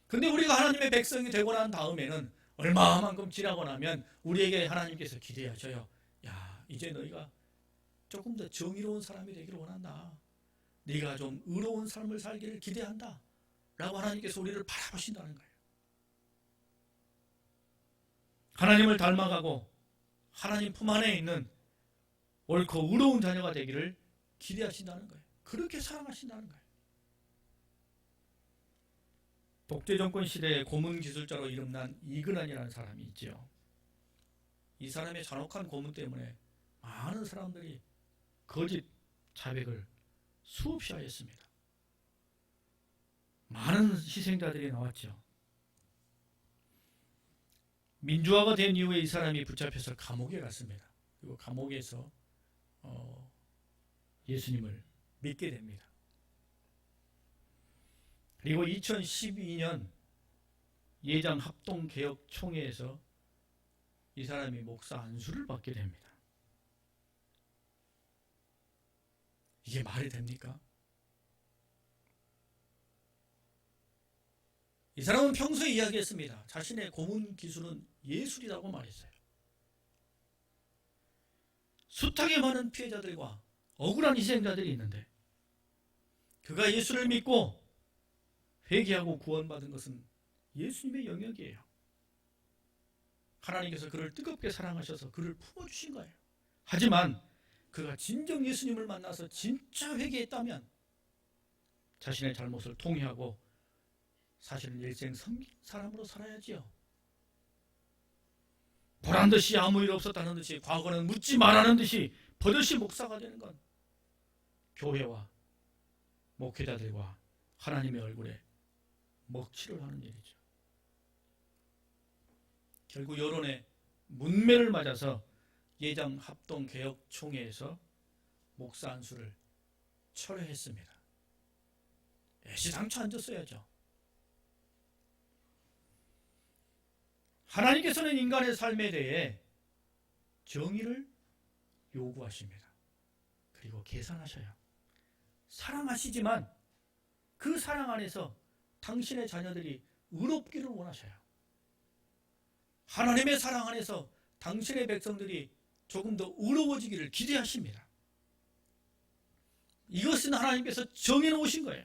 근데 우리가 하나님의 백성이 되고 난 다음에는 얼마만큼 지나고 나면 우리에게 하나님께서 기대하셔요. 야, 이제 너희가 조금 더 정의로운 사람이 되기를 원한다. 네가 좀 의로운 삶을 살기를 기대한다. 라고 하나님께서 우리를 바라보신다는 거예요. 하나님을 닮아가고 하나님 품 안에 있는 옳고 의로운 자녀가 되기를 기대하신다는 거예요. 그렇게 사랑하신다는 거예요. 독재 정권 시대에 고문 기술자로 이름난 이근환이라는 사람이 있죠. 이 사람의 잔혹한 고문 때문에 많은 사람들이 거짓 자백을 수없이 하였습니다. 많은 희생자들이 나왔죠. 민주화가 된 이후에 이 사람이 붙잡혀서 감옥에 갔습니다. 그리고 감옥에서 예수님을 믿게 됩니다. 그리고 2012년 예장 합동개혁총회에서 이 사람이 목사 안수를 받게 됩니다. 이게 말이 됩니까? 이 사람은 평소에 이야기했습니다. 자신의 고문 기술은 예술이라고 말했어요. 숱하게 많은 피해자들과 억울한 희생자들이 있는데 그가 예수를 믿고 회개하고 구원받은 것은 예수님의 영역이에요. 하나님께서 그를 뜨겁게 사랑하셔서 그를 품어주신 거예요. 하지만 그가 진정 예수님을 만나서 진짜 회개했다면 자신의 잘못을 통회하고 사실은 일생 섬긴 사람으로 살아야지요. 보란듯이 아무 일 없었다는 듯이 과거는 묻지 말라는 듯이 버젓이 목사가 되는 건 교회와 목회자들과 하나님의 얼굴에 먹칠을 하는 일이죠. 결국 여론의 문매를 맞아서 예장 합동개혁총회에서 목사 안수를 철회했습니다. 애시당초 앉았어야죠. 하나님께서는 인간의 삶에 대해 정의를 요구하십니다. 그리고 계산하셔요. 사랑하시지만 그 사랑 안에서 당신의 자녀들이 의롭기를 원하셔요. 하나님의 사랑 안에서 당신의 백성들이 조금 더 의로워지기를 기대하십니다. 이것은 하나님께서 정해놓으신 거예요.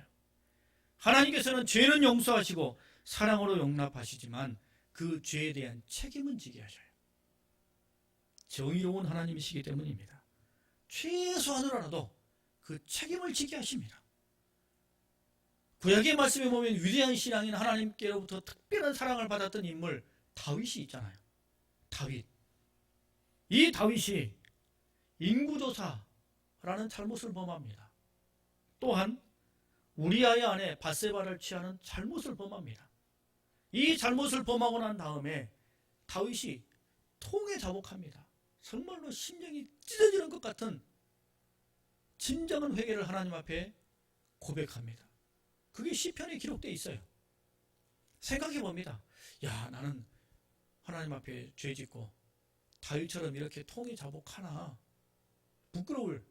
하나님께서는 죄는 용서하시고 사랑으로 용납하시지만 그 죄에 대한 책임은 지게 하셔요. 정의로운 하나님이시기 때문입니다. 최소한으로라도 그 책임을 지게 하십니다. 구약의 말씀에 보면 위대한 신앙인 하나님께로부터 특별한 사랑을 받았던 인물 다윗이 있잖아요. 다윗. 이 다윗이 인구조사라는 잘못을 범합니다. 또한 우리아의 아내 밧세바를 취하는 잘못을 범합니다. 이 잘못을 범하고 난 다음에 다윗이 통에 자복합니다. 정말로 심령이 찢어지는 것 같은 진정한 회개를 하나님 앞에 고백합니다. 그게 시편에 기록되어 있어요. 생각해 봅니다. 야, 나는 하나님 앞에 죄짓고 다윗처럼 이렇게 통에 자복하나. 부끄러울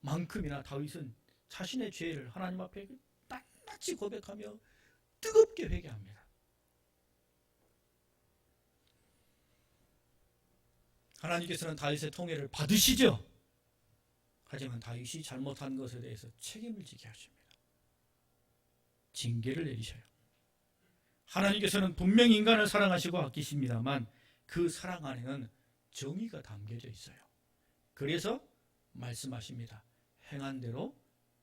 만큼이나 다윗은 자신의 죄를 하나님 앞에 낱낱이 고백하며 뜨겁게 회개합니다. 하나님께서는 다윗의 통회를 받으시죠. 하지만 다윗이 잘못한 것에 대해서 책임을 지게 하십니다. 징계를 내리셔요. 하나님께서는 분명히 인간을 사랑하시고 아끼십니다만 그 사랑 안에는 정의가 담겨져 있어요. 그래서 말씀하십니다. 행한 대로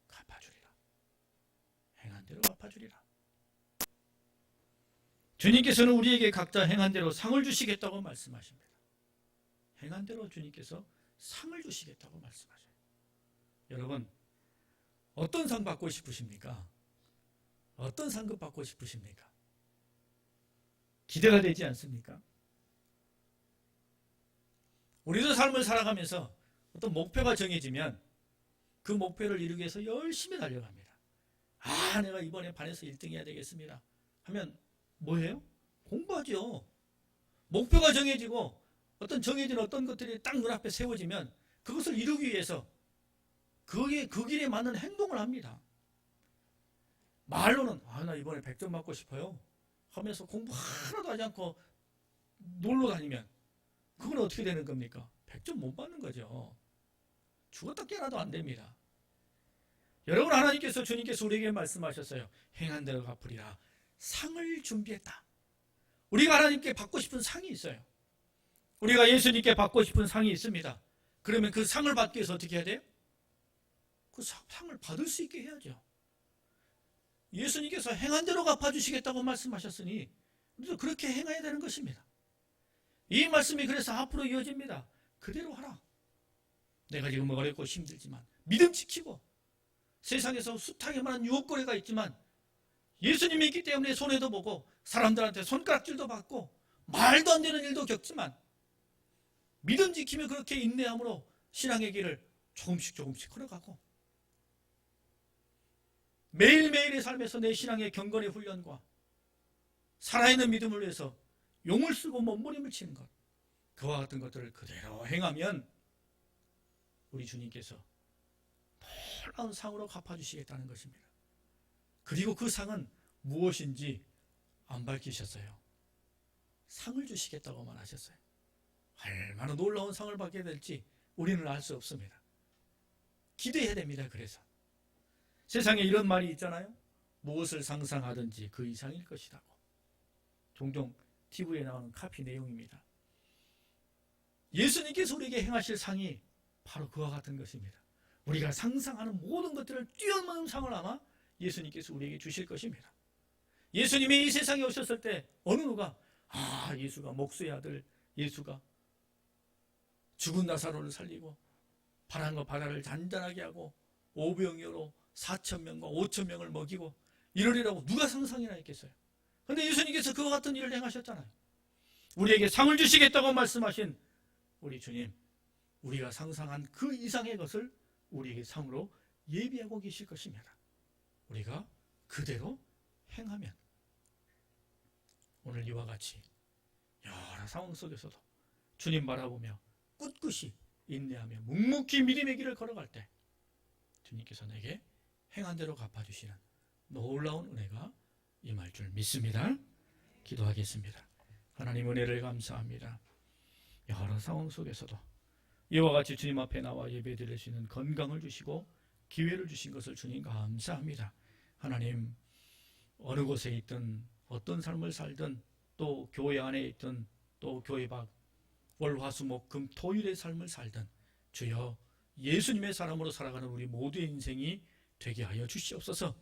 갚아주리라. 행한 대로 갚아주리라. 주님께서는 우리에게 각자 행한 대로 상을 주시겠다고 말씀하십니다. 행한 대로 주님께서 상을 주시겠다고 말씀하셔요. 여러분, 어떤 상 받고 싶으십니까? 어떤 상급 받고 싶으십니까? 기대가 되지 않습니까? 우리도 삶을 살아가면서 어떤 목표가 정해지면 그 목표를 이루기 위해서 열심히 달려갑니다. 내가 이번에 반에서 1등 해야 되겠습니다 하면 뭐예요? 공부하죠. 목표가 정해지고 어떤 정해진 어떤 것들이 딱 눈앞에 세워지면 그것을 이루기 위해서 그 길에 맞는 행동을 합니다. 말로는 나 이번에 100점 받고 싶어요 하면서 공부 하나도 하지 않고 놀러 다니면 그건 어떻게 되는 겁니까? 100점 못 받는 거죠. 죽었다 깨어나도 안 됩니다. 여러분, 하나님께서, 주님께서 우리에게 말씀하셨어요. 행한 대로 갚으리라. 상을 준비했다. 우리가 하나님께 받고 싶은 상이 있어요. 우리가 예수님께 받고 싶은 상이 있습니다. 그러면 그 상을 받기 위해서 어떻게 해야 돼요? 그 상을 받을 수 있게 해야죠. 예수님께서 행한 대로 갚아주시겠다고 말씀하셨으니 우리도 그렇게 행해야 되는 것입니다. 이 말씀이 그래서 앞으로 이어집니다. 그대로 하라. 내가 지금 어렵고 힘들지만 믿음 지키고 세상에서 숱하게 많은 유혹거리가 있지만 예수님이 있기 때문에 손해도 보고 사람들한테 손가락질도 받고 말도 안 되는 일도 겪지만 믿음 지키며 그렇게 인내함으로 신앙의 길을 조금씩 걸어가고 매일매일의 삶에서 내 신앙의 경건의 훈련과 살아있는 믿음을 위해서 용을 쓰고 몸부림을 치는 것, 그와 같은 것들을 그대로 행하면 우리 주님께서 놀라운 상으로 갚아주시겠다는 것입니다. 그리고 그 상은 무엇인지 안 밝히셨어요. 상을 주시겠다고만 하셨어요. 얼마나 놀라운 상을 받게 될지 우리는 알 수 없습니다. 기대해야 됩니다. 그래서 세상에 이런 말이 있잖아요. 무엇을 상상하든지 그 이상일 것이라고. 종종 TV에 나오는 카피 내용입니다. 예수님께서 우리에게 행하실 상이 바로 그와 같은 것입니다. 우리가 상상하는 모든 것들을 뛰어넘는 상을 아마 예수님께서 우리에게 주실 것입니다. 예수님이 이 세상에 오셨을 때 어느 누가 예수가 목수의 아들 예수가 죽은 나사로를 살리고 바람과 바다를 잔잔하게 하고 오병이어로 4,000명과 5,000명을 먹이고 이러리라고 누가 상상이나 했겠어요. 그런데 예수님께서 그와 같은 일을 행하셨잖아요. 우리에게 상을 주시겠다고 말씀하신 우리 주님, 우리가 상상한 그 이상의 것을 우리에게 상으로 예비하고 계실 것입니다. 우리가 그대로 행하면 오늘 이와 같이 여러 상황 속에서도 주님 바라보며 꿋꿋이 인내하며 묵묵히 믿음의 길을 걸어갈 때 주님께서 내게 행한 대로 갚아주시는 놀라운 은혜가 임할 줄 믿습니다. 기도하겠습니다. 하나님, 은혜를 감사합니다. 여러 상황 속에서도 이와 같이 주님 앞에 나와 예배드릴 수 있는 건강을 주시고 기회를 주신 것을 주님 감사합니다. 하나님, 어느 곳에 있든 어떤 삶을 살든 또 교회 안에 있든 또 교회 밖 월화수목금 토일의 삶을 살든 주여 예수님의 사람으로 살아가는 우리 모두의 인생이 되게 하여 주시옵소서.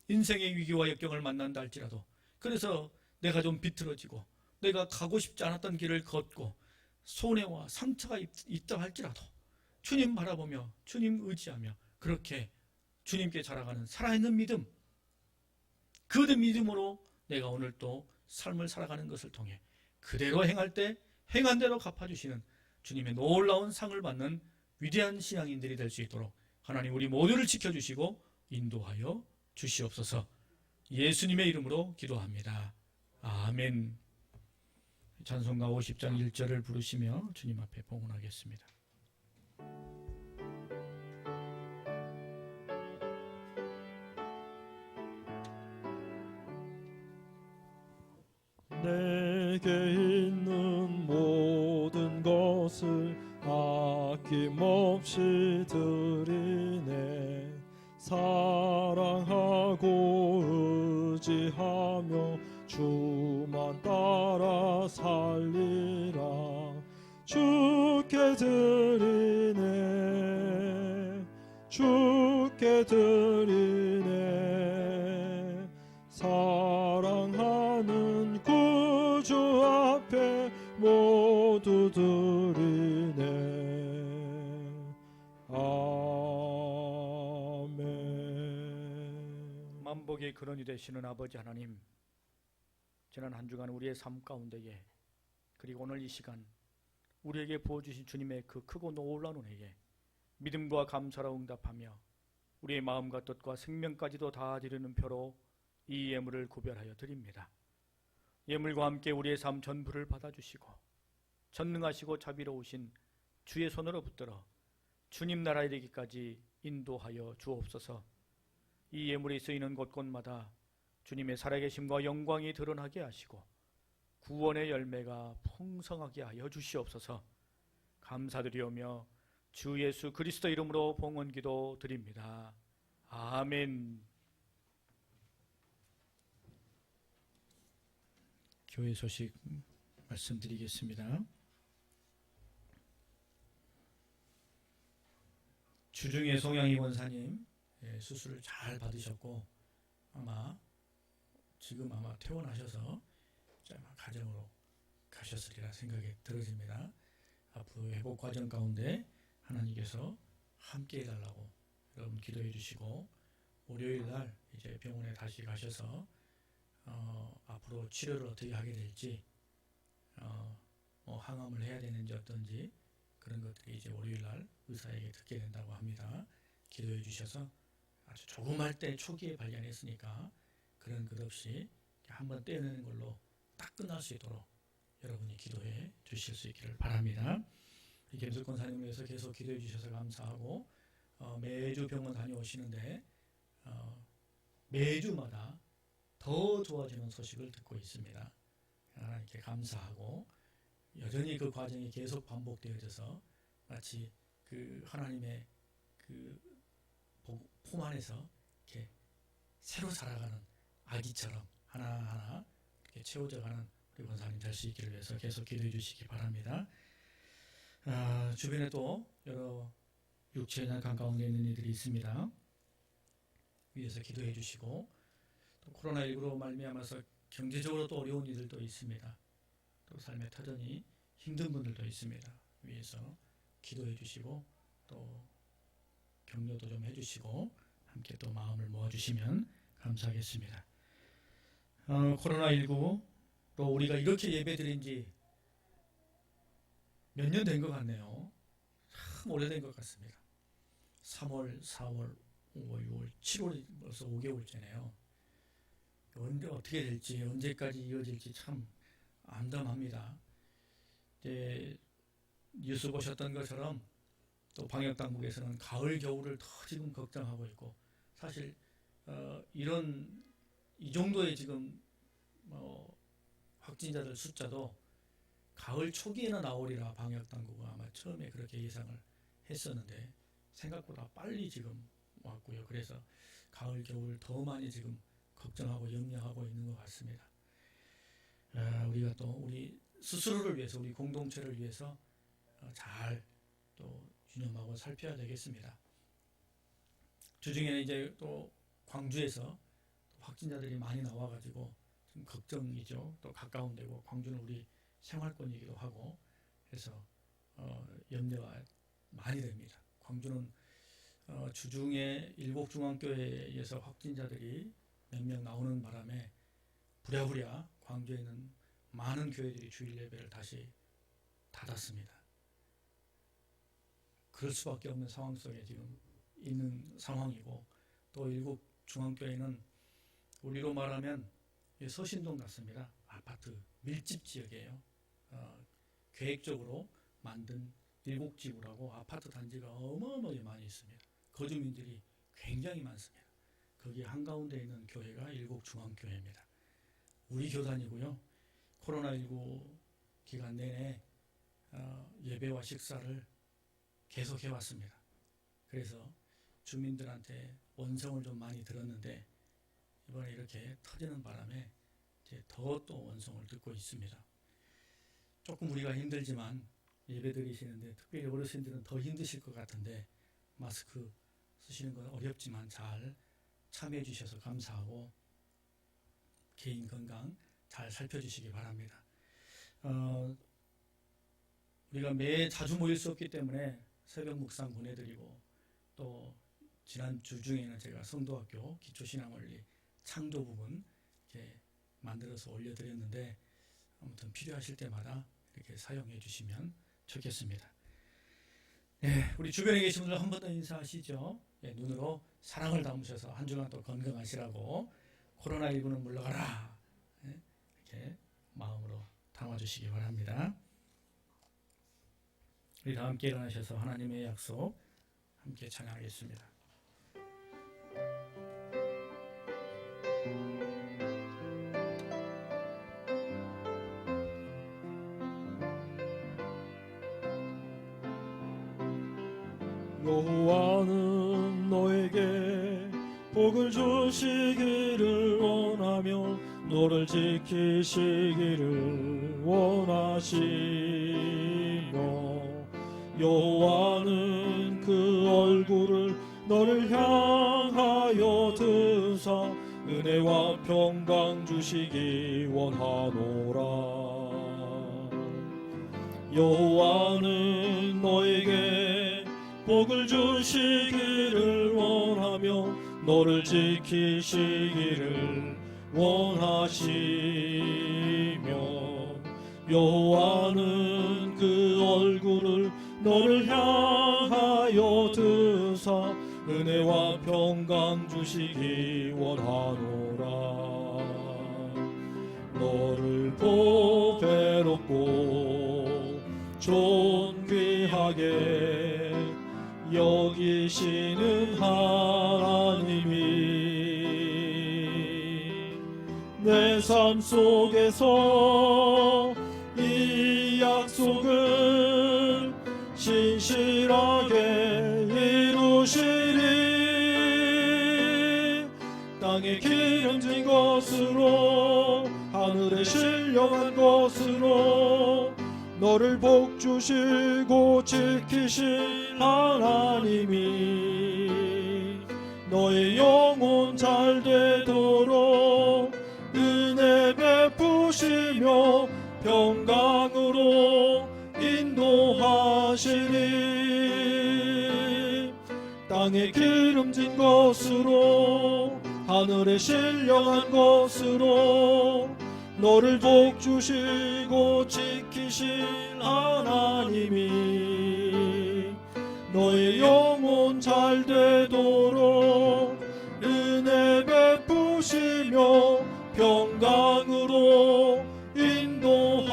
인생의 위기와 역경을 만난다 할지라도, 그래서 내가 좀 비틀어지고 내가 가고 싶지 않았던 길을 걷고 손해와 상처가 있다 할지라도 주님 바라보며 주님 의지하며 그렇게 주님께 자라가는 살아있는 믿음, 그 믿음으로 내가 오늘 또 삶을 살아가는 것을 통해 그대로 행할 때 행한 대로 갚아주시는 주님의 놀라운 상을 받는 위대한 신앙인들이 될 수 있도록 하나님 우리 모두를 지켜주시고 인도하여 주시옵소서. 예수님의 이름으로 기도합니다. 아멘. 찬송가 50장 1절을 부르시며 주님 앞에 봉헌하겠습니다. 내게 있는 모든 것을 아낌없이 드리네. 사랑하고 의지하며 주만 따라 살리라. 주께 드리네, 주께 드리네. 사랑하는 구주 앞에 모두 드리네. 아멘. 만복의 근원이 되시는 아버지 하나님, 지난 한 주간 우리의 삶 가운데에 그리고 오늘 이 시간 우리에게 부어주신 주님의 그 크고 놀라운 은혜에 믿음과 감사로 응답하며 우리의 마음과 뜻과 생명까지도 다 드리는 표로 이 예물을 구별하여 드립니다. 예물과 함께 우리의 삶 전부를 받아주시고 전능하시고 자비로우신 주의 손으로 붙들어 주님 나라에 이르기까지 인도하여 주옵소서. 이 예물이 쓰이는 곳곳마다 주님의 살아계심과 영광이 드러나게 하시고 구원의 열매가 풍성하게 하여 주시옵소서. 감사드리오며 주 예수 그리스도 이름으로 봉헌기도 드립니다. 아멘. 교회 소식 말씀드리겠습니다. 주중에 송양희 원사님 수술을 잘 받으셨고 지금 아마 퇴원하셔서 가정으로 가셨으리라 생각이 들어집니다. 앞으로 회복 과정 가운데 하나님께서 함께 해달라고 여러분 기도해 주시고, 월요일 날 이제 병원에 다시 가셔서 앞으로 치료를 어떻게 하게 될지, 항암을 해야 되는지 어떤지 그런 것들이 이제 월요일 날 의사에게 듣게 된다고 합니다. 기도해 주셔서 아주 조그말 때 초기에 발견했으니까 그런 것 없이 한번 떼어내는 걸로 딱 끝날 수 있도록 여러분이 기도해 주실 수 있기를 바랍니다. 김숙 권사님을 위해서 계속 기도해 주셔서 감사하고, 매주 병원 다녀오시는데 매주마다 더 좋아지는 소식을 듣고 있습니다. 하나님께 감사하고, 여전히 그 과정이 계속 반복되어져서 마치 그 하나님의 그 품 안에서 이렇게 새로 자라가는 아기처럼 하나하나 이렇게 채워져가는 우리 권사님 될 수 있기를 위해서 계속 기도해 주시기 바랍니다. 주변에 또 여러 육체나 간 가운데 있는 이들이 있습니다. 위에서 기도해 주시고, 또 코로나19로 말미암아서 경제적으로 또 어려운 이들도 있습니다. 또 삶의 터전이 힘든 분들도 있습니다. 위에서 기도해 주시고 또 격려도 좀 해주시고 함께 또 마음을 모아주시면 감사하겠습니다. 코로나19로 우리가 이렇게 예배드린 지 몇 년 된 것 같네요. 참 오래된 것 같습니다. 3월, 4월, 5월, 6월, 7월이 벌써 5개월째네요. 언제 어떻게 될지, 언제까지 이어질지 참 암담합니다. 이제 뉴스 보셨던 것처럼 또 방역당국에서는 가을, 겨울을 더 지금 걱정하고 있고, 사실 이 정도의 지금 확진자들 숫자도 가을 초기에는 나오리라 방역당국은 아마 처음에 그렇게 예상을 했었는데 생각보다 빨리 지금 왔고요. 그래서 가을, 겨울 더 많이 지금 걱정하고 염려하고 있는 것 같습니다. 우리가 또 우리 스스로를 위해서, 우리 공동체를 위해서 잘 또 유념하고 살펴야 되겠습니다. 주중에는 이제 또 광주에서 확진자들이 많이 나와가지고 좀 걱정이죠. 또 가까운 데고 광주는 우리 생활권이기도 하고 해서 염려가 많이 됩니다. 광주는 주중에 일곡중앙교회에서 확진자들이 몇 명 나오는 바람에 부랴부랴 광주에는 많은 교회들이 주일 예배를 다시 닫았습니다. 그럴 수밖에 없는 상황 속에 지금 있는 상황이고, 또 일곡중앙교회는 우리로 말하면 서신동 같습니다. 아파트 밀집 지역이에요. 계획적으로 만든 일곡지구라고 아파트 단지가 어마어마하게 많이 있습니다. 거주민들이 굉장히 많습니다. 거기 한가운데 있는 교회가 일곡중앙교회입니다. 우리 교단이고요. 코로나19 기간 내내 예배와 식사를 계속 해왔습니다. 그래서 주민들한테 원성을 좀 많이 들었는데 이번에 이렇게 터지는 바람에 이제 더 또 원성을 듣고 있습니다. 조금 우리가 힘들지만 예배 드리시는데, 특별히 어르신들은 더 힘드실 것 같은데 마스크 쓰시는 건 어렵지만 잘 참여해 주셔서 감사하고, 개인 건강 잘 살펴주시기 바랍니다. 우리가 자주 모일 수 없기 때문에 새벽 묵상 보내드리고, 또 지난 주 중에는 제가 성도학교 기초신앙원리 창조 부분 이렇게 만들어서 올려드렸는데, 아무튼 필요하실 때마다 이렇게 사용해 주시면 좋겠습니다. 네, 우리 주변에 계신 분들 한 번 더 인사하시죠. 눈으로 사랑을 담으셔서 한 주간 또 건강하시라고 코로나19는 물러가라 이렇게 마음으로 담아주시기 바랍니다. 우리 다 함께 일어나셔서 하나님의 약속 함께 찬양하겠습니다. 여호와는 너에게 복을 주시기를 원하며 너를 지키시기를 원하시며 여호와는 그 얼굴을 너를 향하여 드사 은혜와 평강 주시기 원하노라. 여호와는 너에게 복을 주시기를 원하며 너를 지키시기를 원하시며 여호와는 그 얼굴을 너를 향하여 드사 은혜와 평강 주시기 원하노라. 너를 보배롭고 존귀하게 여기시는 하나님이 내 삶 속에서 이 약속을 신실하게 이루시리. 땅에 기름진 것으로 하늘에 신령한 것으로 너를 복주시고 지키실 하나님이 너의 영혼 잘 되도록 은혜 베푸시며 평강으로 인도하시리. 땅에 기름진 것으로 하늘에 신령한 것으로 너를 복주시고 지키실 하나님이 너의 영혼 잘 되도록 은혜 베푸시며 평강으로 인도하시리.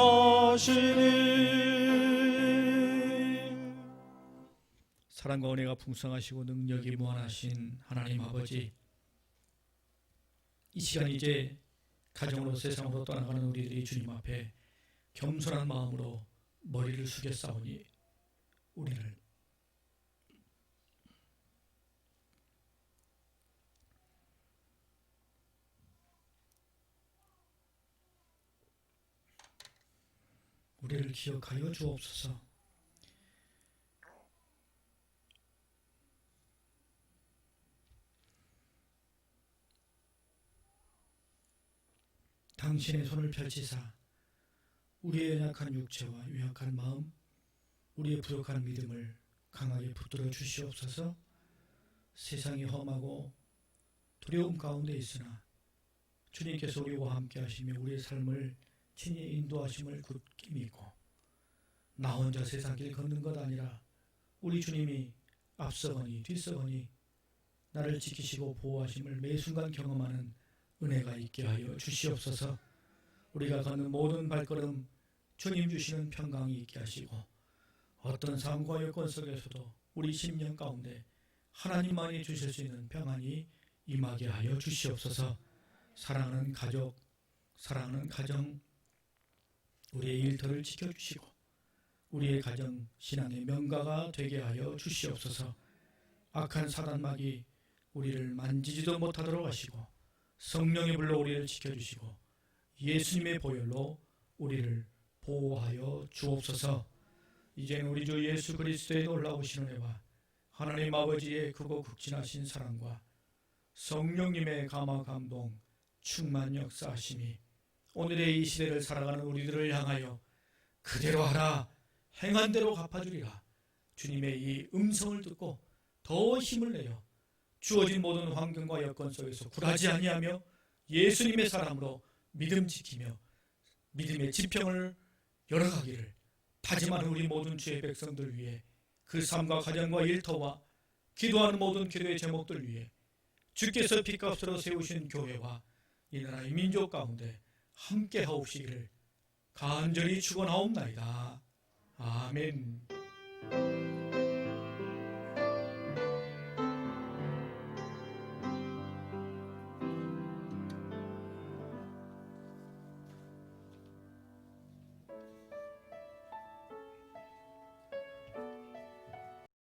사랑과 은혜가 풍성하시고 능력이 무한하신 하나님 아버지, 이 시간 이제 가정으로 세상으로 떠나가는 우리들이 주님 앞에 겸손한 마음으로 머리를 숙여 싸우니 우리를 기억하여 주옵소서. 당신의 손을 펼치사 우리의 연약한 육체와 유약한 마음, 우리의 부족한 믿음을 강하게 붙들어 주시옵소서. 세상이 험하고 두려움 가운데 있으나 주님께서 우리와 함께 하시며 우리의 삶을 친히 인도하심을 굳게 믿고 나 혼자 세상 길 걷는 것 아니라 우리 주님이 앞서거니 뒤서거니 나를 지키시고 보호하심을 매 순간 경험하는 은혜가 있게 하여 주시옵소서. 우리가 걷는 모든 발걸음 주님 주시는 평강이 있게 하시고 어떤 삶과 여건 속에서도 우리 심령 가운데 하나님만이 주실 수 있는 평안이 임하게 하여 주시옵소서. 사랑하는 가족, 사랑하는 가정, 우리의 일터를 지켜주시고 우리의 가정 신앙의 명가가 되게 하여 주시옵소서. 악한 사단막이 우리를 만지지도 못하도록 하시고 성령의 불로 우리를 지켜주시고 예수님의 보혈로 우리를 보호하여 주옵소서. 이제는 우리 주 예수 그리스도의 놀라우신 은혜와 하나님 아버지의 크고 극진하신 사랑과 성령님의 감화 감동 충만 역사하심이 오늘의 이 시대를 살아가는 우리들을 향하여 그대로 하라, 행한 대로 갚아주리라. 주님의 이 음성을 듣고 더 힘을 내어 주어진 모든 환경과 여건 속에서 굴하지 아니하며 예수님의 사람으로 믿음 지키며 믿음의 지평을 열어가기를 다짐하는 우리 모든 주의 백성들 위해 그 삶과 가정과 일터와 기도하는 모든 기도의 제목들 위해 주께서 핏값으로 세우신 교회와 이 나라의 민족 가운데 함께 하옵시기를 간절히 축원하옵나이다. 아멘.